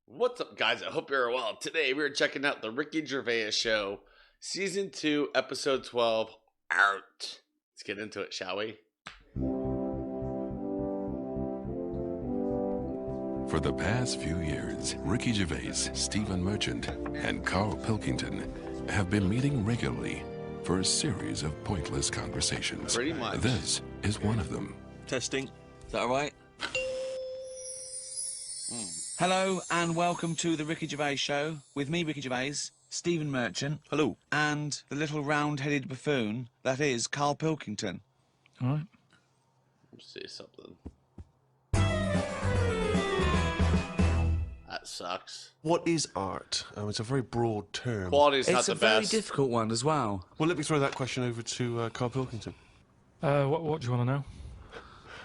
What's up, guys? I hope you're well. Today we're checking out the Ricky Gervais Show, Season 2, Episode 12, Art. Let's get into it, shall we? For the past few years, Ricky Gervais, Stephen Merchant, and Karl Pilkington have been meeting regularly for a series of pointless conversations. Pretty much. This is one of them. Testing. Is that all right? Hello and welcome to the Ricky Gervais Show with me, Ricky Gervais, Stephen Merchant. Hello. And the little round-headed buffoon that is Karl Pilkington. All right. Let's see something. That sucks. What is art? It's a very broad term. Quality's not It's the a very best. difficult one as well. Well, let me throw that question over to Karl Pilkington. What do you want to know?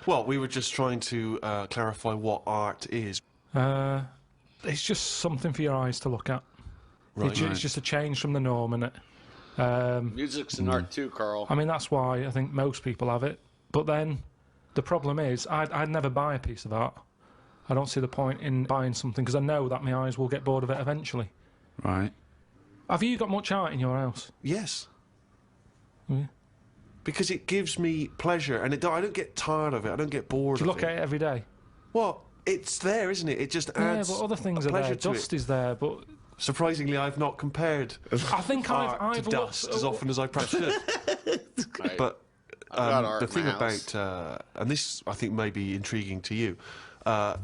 Well, we were just trying to clarify what art is. It's just something for your eyes to look at. Right. It's just a change from the norm, innit? Music's an art too, Karl. I mean, that's why I think most people have it. But then, the problem is, I'd never buy a piece of art. I don't see the point in buying something, because I know that my eyes will get bored of it eventually. Right. Have you got much art in your house? Yes. Yeah. Because it gives me pleasure, and I don't get tired of it. I don't get bored Do you of look at it every day? Well, it's there, isn't it? It just adds Yeah, but other things a are there. pleasure to Dust it. is there, but Surprisingly, I've not compared I think art I've to dust looked, as often as I perhaps should. Right. But I've got art the in thing my house. about, and this I think may be intriguing to you,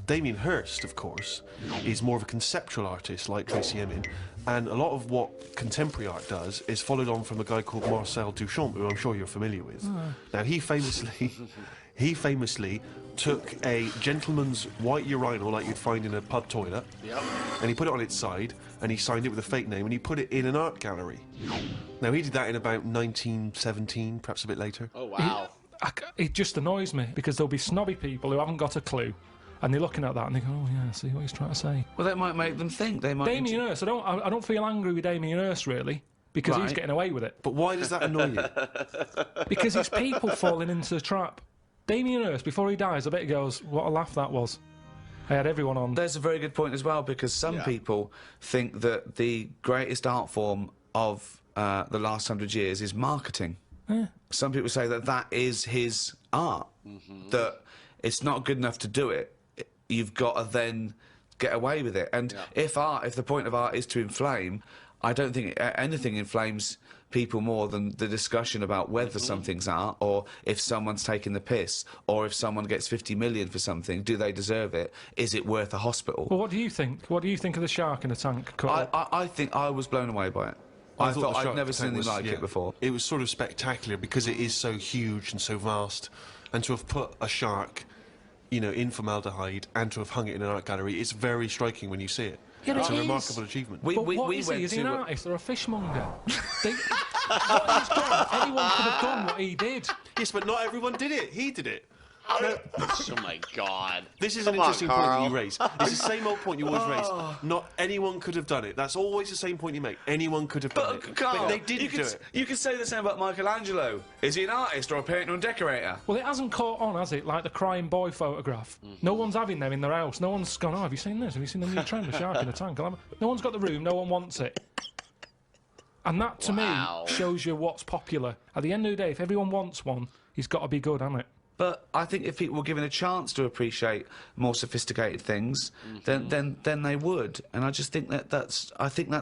Damien Hirst, of course, is more of a conceptual artist like Tracy Emin, and a lot of what contemporary art does is followed on from a guy called Marcel Duchamp, who I'm sure you're familiar with. Now, he famously took a gentleman's white urinal like you'd find in a pub toilet, Yep. and he put it on its side, and he signed it with a fake name, and he put it in an art gallery. Now, he did that in about 1917, perhaps a bit later. Oh, wow. it just annoys me, because there'll be snobby people who haven't got a clue, and they're looking at that and they go, oh yeah, I see what he's trying to say. Well, that might make them think. They might. Damien Hirst, I don't feel angry with Damien Hirst really, because he's Right. getting away with it. But why does that annoy you? Because it's people falling into the trap. Damien Hirst, before he dies, I bet he goes, what a laugh that was. I had everyone on. There's a very good point as well, because some people think that the greatest art form of the last 100 years is marketing. Yeah. Some people say that that is his art, that it's not good enough to do it. You've got to then get away with it. And if the point of art is to inflame, I don't think anything inflames people more than the discussion about whether something's art, or if someone's taking the piss, or if someone gets 50 million for something, do they deserve it? Is it worth a hospital? Well, what do you think? What do you think of the shark in the tank cut up? I think I was blown away by it. I thought the I'd shark never tank seen anything was- like it before. It was sort of spectacular because it is so huge and so vast, and to have put a shark, you know, in formaldehyde and to have hung it in an art gallery, it's very striking when you see it. Yeah, It's it a is. remarkable achievement. But what is he? Is he an artist or a fishmonger? What he's done, anyone could have done what he did. Yes, but not everyone did it. He did it. Oh, my God. This is an Come on, interesting point that Karl. you raise. It's the same old point you always raise. Not anyone could have done it. That's always the same point you make. Anyone could have done it. Karl, But they didn't do it. You could say the same about Michelangelo. Is he an artist or a painter and decorator? Well, it hasn't caught on, has it? Like the crying boy photograph. No one's having them in their house. No one's gone, oh, have you seen this? Have you seen the new trend, the shark in the tank? No one's got the room, no one wants it. And that, to Wow. me, shows you what's popular. At the end of the day, if everyone wants one, he's got to be good, hasn't it? But I think if people were given a chance to appreciate more sophisticated things, then they would. And I just think that's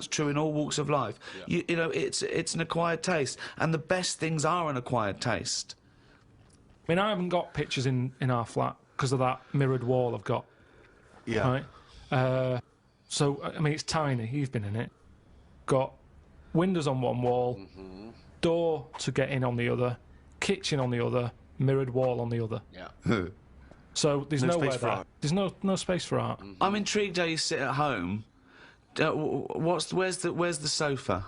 true in all walks of life. You know, it's an acquired taste, and the best things are an acquired taste. I mean, I haven't got pictures in our flat because of that mirrored wall I've got, Yeah. right? So, I mean, it's tiny. You've been in it. Got windows on one wall, door to get in on the other, kitchen on the other, mirrored wall on the other. Yeah. So there's No nowhere space for there. art. There's no space for art. I'm intrigued how you sit at home. Where's the sofa?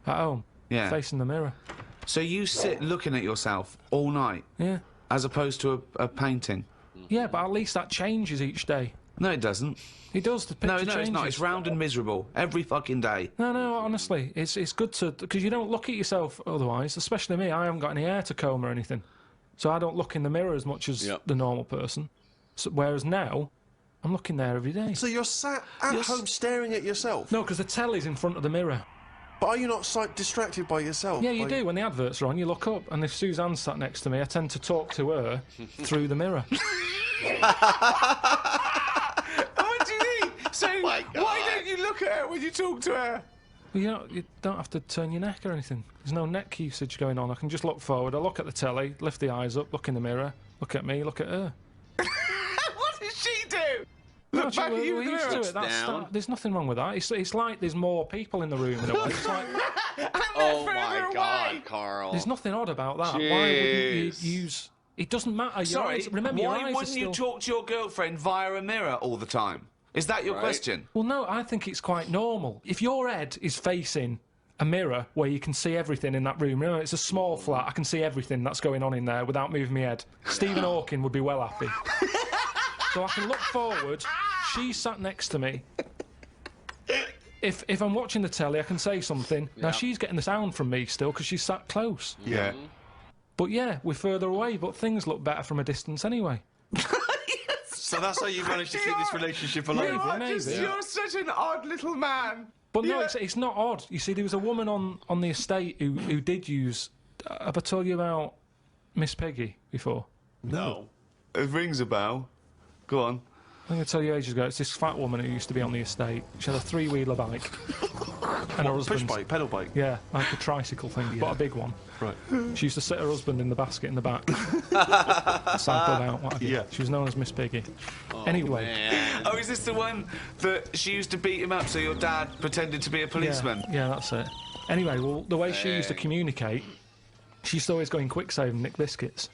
At home, Yeah. facing the mirror. So you sit looking at yourself all night, Yeah. as opposed to a painting. Yeah, but at least that changes each day. No, it doesn't. It does. The picture No, changes. it's not. It's round and miserable every fucking day. No, honestly, it's good to, because you don't look at yourself otherwise. Especially me, I haven't got any hair to comb or anything, so I don't look in the mirror as much as Yep. the normal person. So, whereas now, I'm looking there every day. So you're sat at home staring at yourself? No, because the telly's in front of the mirror. But are you not distracted by yourself? Yeah, you do. When the adverts are on, you look up, and if Suzanne's sat next to me, I tend to talk to her through the mirror. What do you mean? So why don't you look at her when you talk to her? Well, you don't have to turn your neck or anything. There's no neck usage going on. I can just look forward. I look at the telly, lift the eyes up, look in the mirror, look at me, look at her. What does she do? No, Look back at you we're in the used mirror. to it. Down. There's nothing wrong with that. It's like there's more people in the room in a way. It's like, Oh my God, Karl. there's nothing odd about that. Why Jeez. wouldn't you use... It doesn't matter. Your Sorry, eyes, remember, your why eyes wouldn't are you still... talk to your girlfriend via a mirror all the time? Is that your Right. question? Well, no, I think it's quite normal. If your head is facing a mirror where you can see everything in that room, remember, it's a small flat, I can see everything that's going on in there without moving my head. Stephen Hawking would be well happy. So I can look forward, she's sat next to me. If I'm watching the telly, I can say something. Now, she's getting the sound from me still because she's sat close. Yeah. But yeah, we're further away, but things look better from a distance anyway. So that's how you managed to keep this relationship alive? Maybe. You're such an odd little man. But no, it's not odd. You see, there was a woman on the estate who did use... have I told you about Miss Peggy before? No. It rings a bell. Go on. I'm going to tell you ages ago, it's this fat woman who used to be on the estate. She had a three-wheeler bike. And her Push husband... bike, pedal bike. Yeah, like a tricycle thing, but a big one. Right. She used to sit her husband in the basket in the back. Cycled out, what have you. Yeah. She was known as Miss Piggy. Anyway. Man. Oh, is this the one that she used to beat him up so your dad pretended to be a policeman? Yeah, that's it. Anyway, well, the way she used to communicate, she used to always go in quick save and nick biscuits.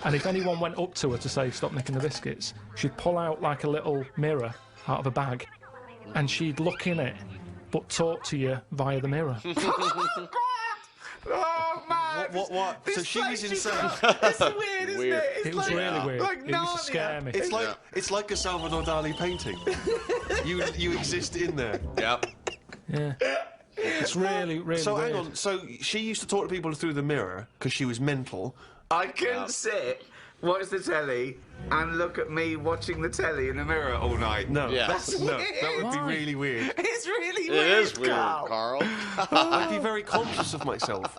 And if anyone went up to her to say, stop nicking the biscuits, she'd pull out like a little mirror out of a bag and she'd look in it, but talk to you via the mirror. Oh, man. What? This So she was place insane. It's weird, isn't Weird. it? It's It was like, really weird. Like It used to scare me. It's like a Salvador Dali painting. you exist in there. Yep. Yeah. It's really, really So weird. hang on. So she used to talk to people through the mirror because she was mental. I couldn't sit, watch the telly, and look at me watching the telly in the mirror all night. No, Yeah. That's no, weird. that would be Why? really weird. It's really It weird. is weird, Carl. Karl. I'd be very conscious of myself.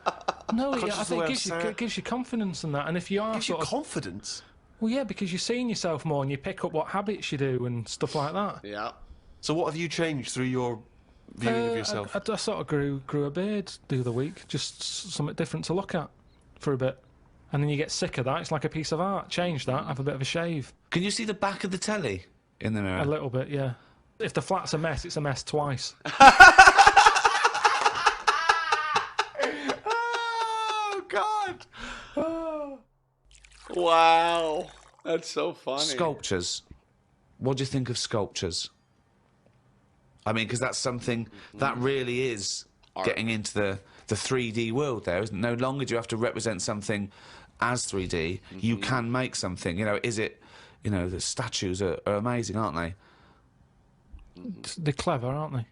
No, yeah, Conscious I of the think way it I'm gives you, sat. it gives you confidence and that. And if you are Gives you sort of... confidence. Well, yeah, because you're seeing yourself more and you pick up what habits you do and stuff like that. Yeah. So what have you changed through your viewing of yourself? I sort of grew a beard the other week, just something different to look at for a bit. And then you get sick of that. It's like a piece of art. Change that, have a bit of a shave. Can you see the back of the telly in the mirror? A little bit, yeah. If the flat's a mess, it's a mess twice. Oh, God. Oh. Wow. That's so funny. Sculptures. What do you think of sculptures? I mean, because that's something that really is getting into the 3D world there, isn't it? No longer do you have to represent something as 3D. You can make something. You know, is it... You know, the statues are amazing, aren't they? They're clever, aren't they?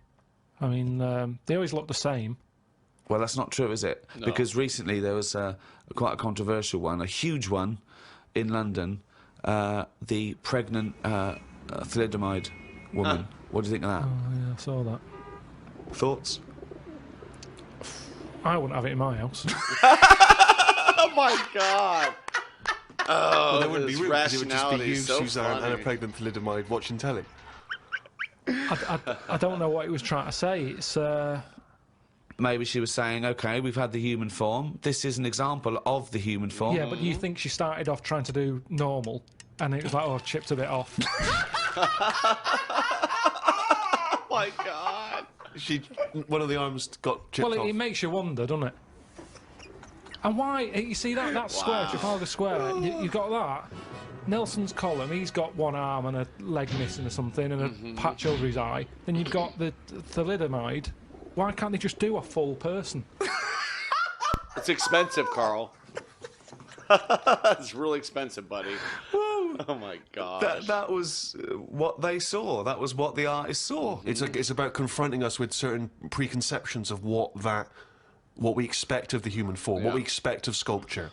I mean, they always look the same. Well, that's not true, is it? No. Because recently there was quite a controversial one, a huge one in London, the pregnant thalidomide woman. What do you think of that? Oh, yeah, I saw that. Thoughts? I wouldn't have it in my house. Oh my God. Oh, Well, they wouldn't be his rude because it would just be rationality you, is so Suzanne, and a funny. pregnant thalidomide watching telly. I don't know what he was trying to say. It's Maybe she was saying, OK, we've had the human form. This is an example of the human form. yeah, but you think she started off trying to do normal, and it was like, oh, I've chipped a bit off. Oh my God. One of the arms got chipped Well, off. it makes you wonder, doesn't it? And why? You see that square, Trafalgar Square? You've got that. Nelson's column, he's got one arm and a leg missing or something, and a patch over his eye. Then you've got the thalidomide. Why can't they just do a full person? It's expensive, Karl. It's really expensive, buddy. Oh my God. That was what they saw. That was what the artist saw. It's about confronting us with certain preconceptions of what we expect of the human form, what we expect of sculpture.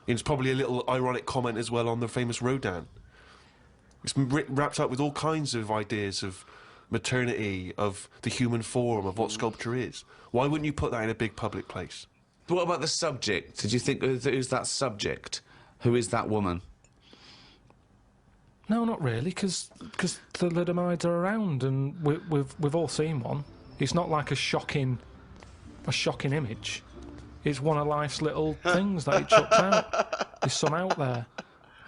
It's probably a little ironic comment as well on the famous Rodin. It's wrapped up with all kinds of ideas of maternity, of the human form, of what sculpture is. Why wouldn't you put that in a big public place? What about the subject? Did you think, who's that subject? Who is that woman? No, not really, because the thalidomides are around, and we've all seen one. It's not like a shocking image. It's one of life's little things that it chucks out. There's some out there,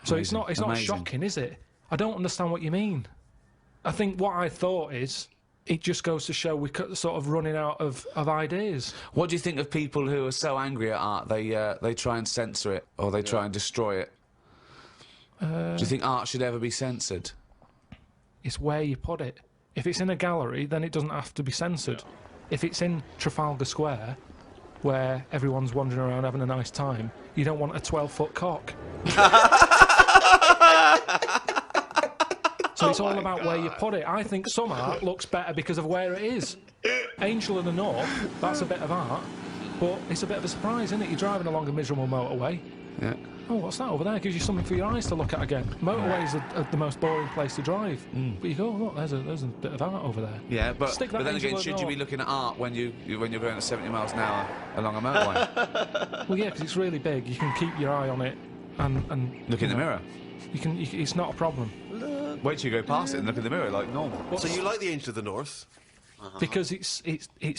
so Amazing. it's not Amazing. shocking, is it? I don't understand what you mean. I think what I thought is it just goes to show we're sort of running out of ideas. What do you think of people who are so angry at art they try and censor it or they try and destroy it? Do you think art should ever be censored? It's where you put it. If it's in a gallery, then it doesn't have to be censored. If it's in Trafalgar Square, where everyone's wandering around having a nice time, you don't want a 12-foot cock. So it's all about where you put it. I think some art looks better because of where it is. Angel of the North, that's a bit of art, but it's a bit of a surprise, isn't it? You're driving along a miserable motorway. Yeah. Oh, what's that over there? Gives you something for your eyes to look at again. Motorways are the most boring place to drive. But you go, look, there's a bit of art over there. Yeah, but Stick that then Angel again, of the should you be North. looking at art when you're going at 70 miles an hour along a motorway? Well, yeah, because it's really big. You can keep your eye on it and Look in the mirror. It's not a problem. Wait till you go past it and look in the mirror like normal. So you like the Angel of the North? Because it's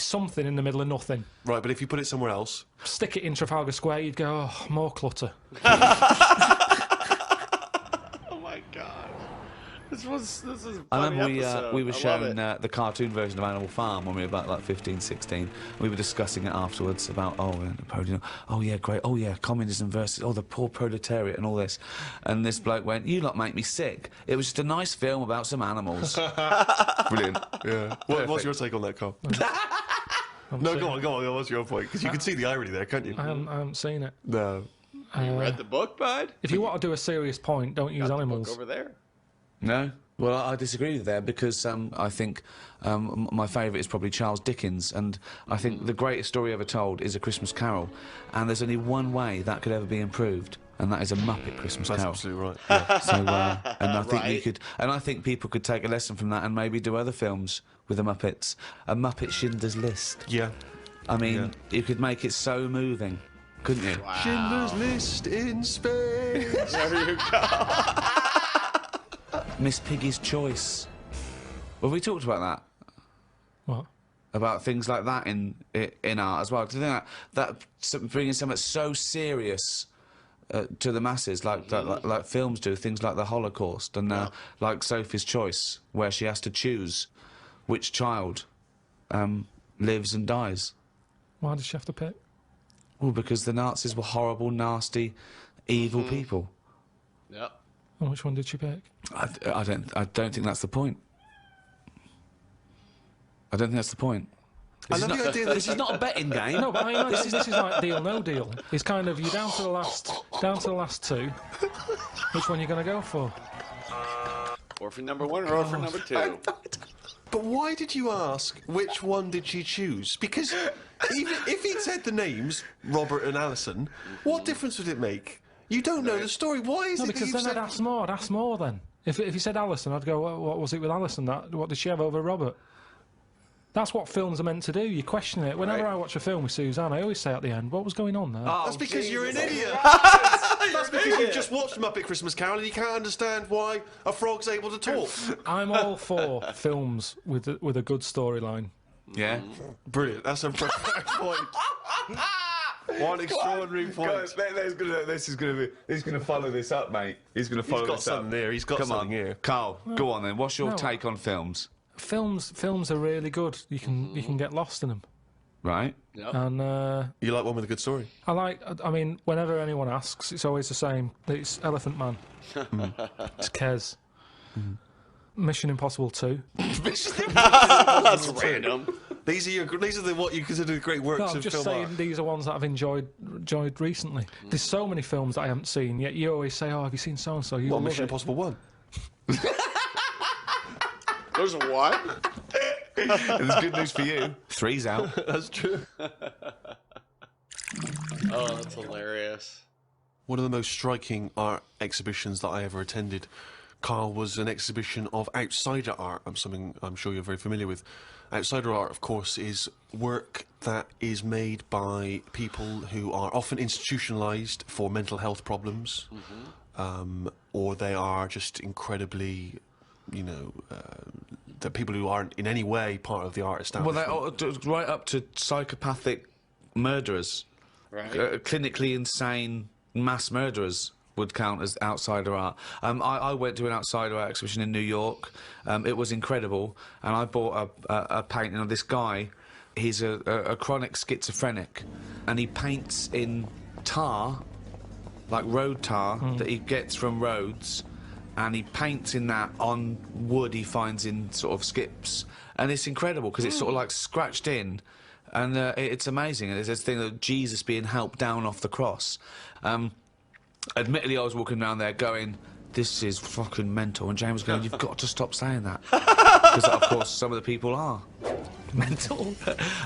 something in the middle of nothing. Right, but if you put it somewhere else... Stick it in Trafalgar Square, you'd go, oh, more clutter. Oh my god. This is a I funny remember episode. we were I love shown it. the cartoon version of Animal Farm when we were about like 15, 16. We were discussing it afterwards about, Napoleon, oh yeah, great, oh yeah, communism versus, the poor proletariat and all this. And this bloke went, you lot make me sick. It was just a nice film about some animals. Brilliant. Yeah. What's your take on that, Carl? No, go on, what's your point? Because you can see the irony there, can't you? I haven't seen it. No. You read the book, bud? If you want to do a serious point, don't use Got the book animals. over there. No? Well, I disagree with there because I think my favourite is probably Charles Dickens, and I think the greatest story ever told is A Christmas Carol, and there's only one way that could ever be improved, and that is a Muppet Christmas That's Carol. absolutely right. Yeah. So, and I think we Right. could, and I think people could take a lesson from that and maybe do other films with the Muppets. A Muppet Schindler's List. Yeah. I mean, you could make it so moving, couldn't you? Wow. Schindler's List in space. There you go. Miss Piggy's Choice. Well, we talked about that. What? About things like that in art as well. Do you think that bringing something so serious to the masses, like films do, things like the Holocaust and like Sophie's Choice, where she has to choose which child lives and dies. Why does she have to pick? Well, because the Nazis were horrible, nasty, evil people. Yep. And which one did she pick? I don't think that's the point. I don't think that's the point. I love the idea that This is not a betting game. No, but I imagine this is like Deal No Deal. It's kind of you're down to the last two. Which one are you going to go for? Orphan number one or orphan number two? But why did you ask which one did she choose? Because even if he'd said the names, Robert and Alison, what difference would it make? You don't know the story. Why is No, it that because you've then said... I'd ask more then. If you said Alison, I'd go, what was it with Alison? What did she have over Robert? That's what films are meant to do. You question it. Whenever I watch a film with Suzanne, I always say at the end, what was going on there? That's because you're an idiot. That's because you've just watched Muppet Christmas Carol and you can't understand why a frog's able to talk. I'm all for films with a good storyline. Yeah. Brilliant. That's a perfect point. One extraordinary point. He's going to follow this up, mate. He's going to follow He's got this up. something there. He's got Come something on, here. Carl. Go on then. What's your No. take on films? Films are really good. You can get lost in them. Right. Yep. And You like one with a good story? I mean, whenever anyone asks, it's always the same. It's Elephant Man. It's Kez. Mission Impossible 2. That's random. These are what you consider the great works No, I'm of just film saying art. these are ones that I've enjoyed recently. There's so many films that I haven't seen, yet you always say, oh, have you seen so-and-so? You Well, love Mission it. Impossible 1. There's one. There's good news for you. 3's out. That's true. Oh, that's hilarious. One of the most striking art exhibitions that I ever attended Karl, was an exhibition of outsider art. Something I'm sure you're very familiar with. Outsider art, of course, is work that is made by people who are often institutionalised for mental health problems, or they are just incredibly, you know, the people who aren't in any way part of the art establishment. Well, they're right up to psychopathic murderers. Right. Clinically insane mass murderers would count as outsider art. I went to an outsider art exhibition in New York. It was incredible, and I bought a painting of this guy. He's a chronic schizophrenic, and he paints in tar, like road tar, that he gets from roads, and he paints in that on wood he finds in sort of skips, and it's incredible because it's sort of like scratched in, and it's amazing. And there's this thing of Jesus being helped down off the cross. Admittedly, I was walking around there going, this is fucking mental, and James was going, you've got to stop saying that. Because, of course, some of the people are mental.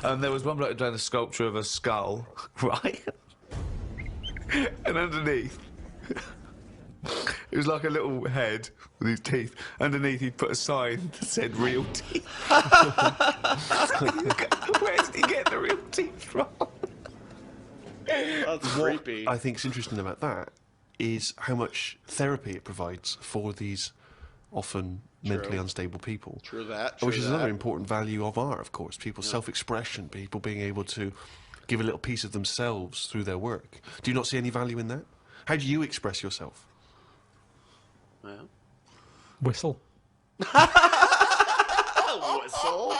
There was one bloke who done a sculpture of a skull, right? And underneath, it was like a little head with his teeth. Underneath, he'd put a sign that said real teeth. Where did he get the real teeth from? That's creepy. I think is interesting about that is how much therapy it provides for these often mentally unstable people. True that. Which is another important value of art, of course. People's self-expression, people being able to give a little piece of themselves through their work. Do you not see any value in that? How do you express yourself? Well. Whistle. Whistle?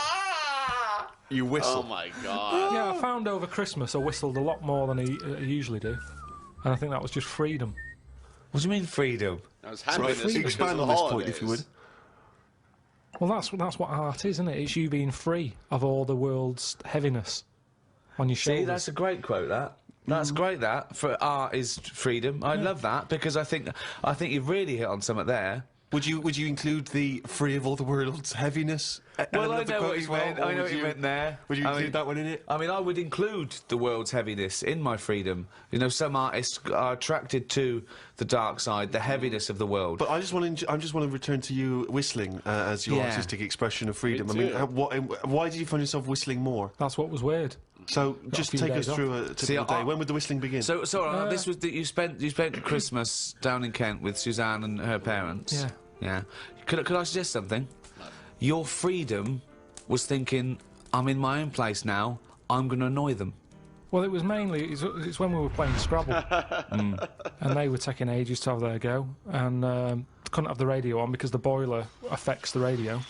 You whistle. Oh my god. Yeah, I found over Christmas I whistled a lot more than I usually do. And I think that was just freedom. What do you mean freedom? I was happiness because of Expand the on this holidays. point, if you would. Well, that's what art is, isn't it? It's you being free of all the world's heaviness on your shoulders. See, that's a great quote, that. That's great, that. For art is freedom. I love that, because I think you've really hit on something there. Would you include the free of all the world's heaviness? Well, I know what you meant. I know what you meant there. Would you include that one in it? I mean, I would include the world's heaviness in my freedom. You know, some artists are attracted to the dark side, the heaviness of the world. But I just want to return to you whistling as your artistic expression of freedom. I mean, why did you find yourself whistling more? That's what was weird. So just take us through a typical day. When would the whistling begin? So this was that you spent Christmas down in Kent with Suzanne and her parents. Yeah. Yeah. Could I suggest something? Your freedom was thinking, I'm in my own place now, I'm going to annoy them. Well, it was mainly, it's when we were playing Scrabble. And they were taking ages to have their go. And couldn't have the radio on because the boiler affects the radio.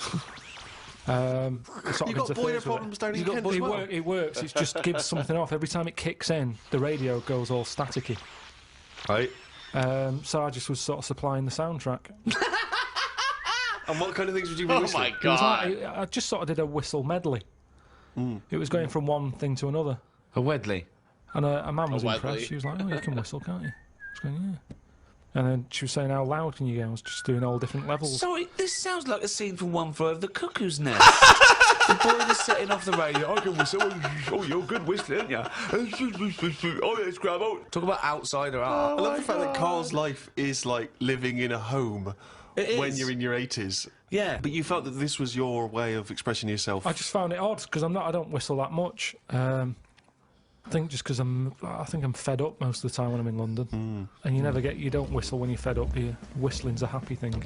You've got boiler problems down in Kent as well? It works, it just gives something off. Every time it kicks in, the radio goes all staticky. Right. So I just was sort of supplying the soundtrack. And what kind of things would you be whistling? Oh my god. I just sort of did a whistle medley. It was going from one thing to another. A Wedley. And a man was Wedley. impressed. She was like, oh, you can whistle, can't you? I was going, yeah. And then she was saying, how loud can you go? I was just doing all different levels. Sorry, this sounds like a scene from One Flew Over the Cuckoo's Nest. The boiler's setting off the radio. I can whistle. Oh, you're a good whistler, aren't you? Oh, yes, Scrabble. Talk about outsider art. I love the fact that Karl's life is like living in a home when you're in your 80s. Yeah. But you felt that this was your way of expressing yourself. I just found it odd because I don't whistle that much. I think just because I think I'm fed up most of the time when I'm in London, and you don't whistle when you're fed up. Whistling's a happy thing.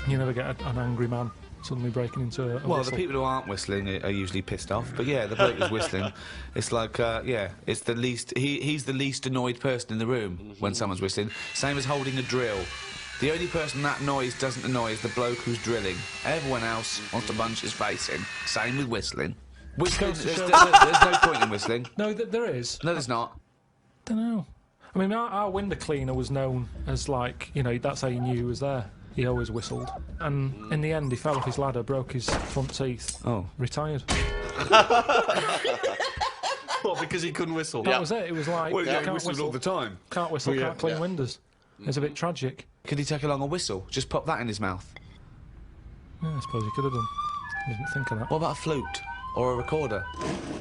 You never get an angry man suddenly breaking into a Well, whistle. the people who aren't whistling are usually pissed off. But yeah, the bloke who's whistling, it's like, it's the least. He's the least annoyed person in the room when someone's whistling. Same as holding a drill. The only person that noise doesn't annoy is the bloke who's drilling. Everyone else wants to punch his face in. Same with whistling. Whistling, there's no point in whistling. No, there is. No, there's not. Don't know. I mean, our window cleaner was known as that's how you knew he was there. He always whistled. And in the end, he fell off his ladder, broke his front teeth. Oh. Retired. What, because he couldn't whistle? That was it. It was like, Well, can't he whistled all the time. Can't whistle, Yeah. can't clean windows. It's a bit tragic. Could he take along a whistle? Just pop that in his mouth. Yeah, I suppose he could have done. I didn't think of that. What about a flute? or a recorder.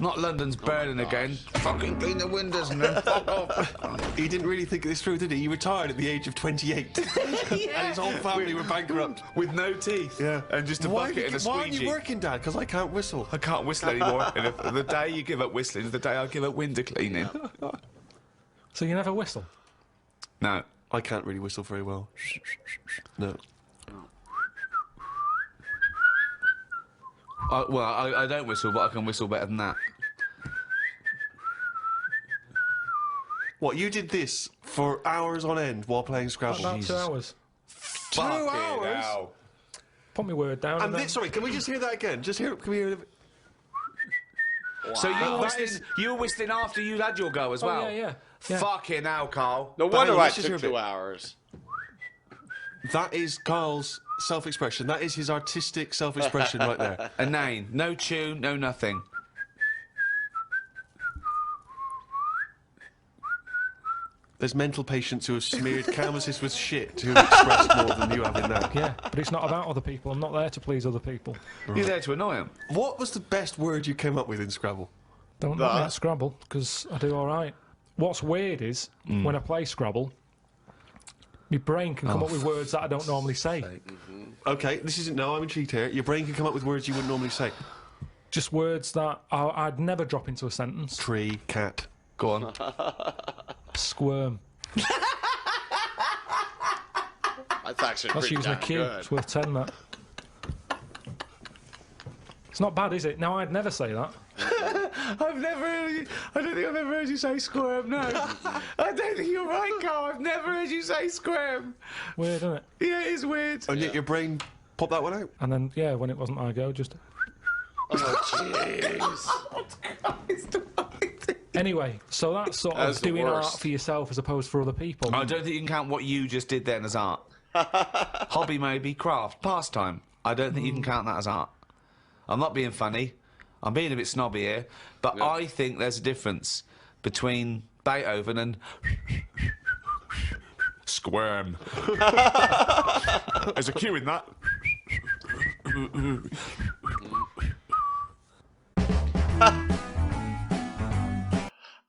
Not London's burning again. Fucking clean the windows and then fuck off. He didn't really think this through, did he? He retired at the age of 28. And his whole family were bankrupt. With no teeth. Yeah. And just a bucket and a Why aren't squeegee. you working, Dad? Because I can't whistle. I can't whistle anymore. And if the day you give up whistling is the day I give up window cleaning. So you never whistle? No. I can't really whistle very well. No. I don't whistle, but I can whistle better than that. What, you did this for hours on end while playing Scrabble? About 2 hours. 2 hours? Hell. Put my word down. And then... this, sorry, can we just hear that again? Just hear it. Can we hear it? So you were whistling after you had your go as well? Yeah. Fucking hell, Carl. No wonder hang on, I let's just hear took a bit. 2 hours. That is Karl's self-expression. That is his artistic self-expression right there. A name. No tune, no nothing. There's mental patients who have smeared canvases with shit who have expressed more than you have in that. Yeah, but it's not about other people. I'm not there to please other people. You're there to annoy him. What was the best word you came up with in Scrabble? Don't let me at Scrabble, because I do all right. What's weird is, when I play Scrabble, my brain can come up with words that I don't normally say. Okay, this isn't... No, I'm intrigued here. Your brain can come up with words you wouldn't normally say. Just words that I'd never drop into a sentence. Tree, cat. Go on. Squirm. That's actually That's pretty using a damn Q. good. It's worth 10, that. It's not bad, is it? No, I'd never say that. I don't think I've ever heard you say squirm, no. I don't think you're right, Carl. I've never heard you say squirm. Weird, isn't it? Yeah, it is weird. And yet your brain popped that one out. And then, yeah, when it wasn't my go, just... Oh, jeez. Anyway, so that's sort That's of the doing art worst. for yourself as opposed for other people. I don't think you can count what you just did then as art. Hobby maybe, craft, pastime. I don't think you can count that as art. I'm not being funny. I'm being a bit snobby here. But I think there's a difference between Beethoven and... Squirm. There's a cue in that.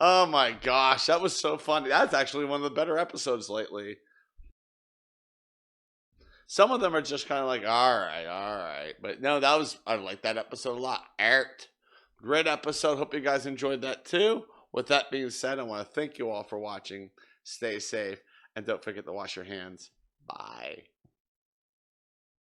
Oh my gosh, that was so funny. That's actually one of the better episodes lately. Some of them are just kind of like, all right. But no, I like that episode a lot. Art. Great episode. Hope you guys enjoyed that too. With that being said, I want to thank you all for watching. Stay safe. And don't forget to wash your hands. Bye.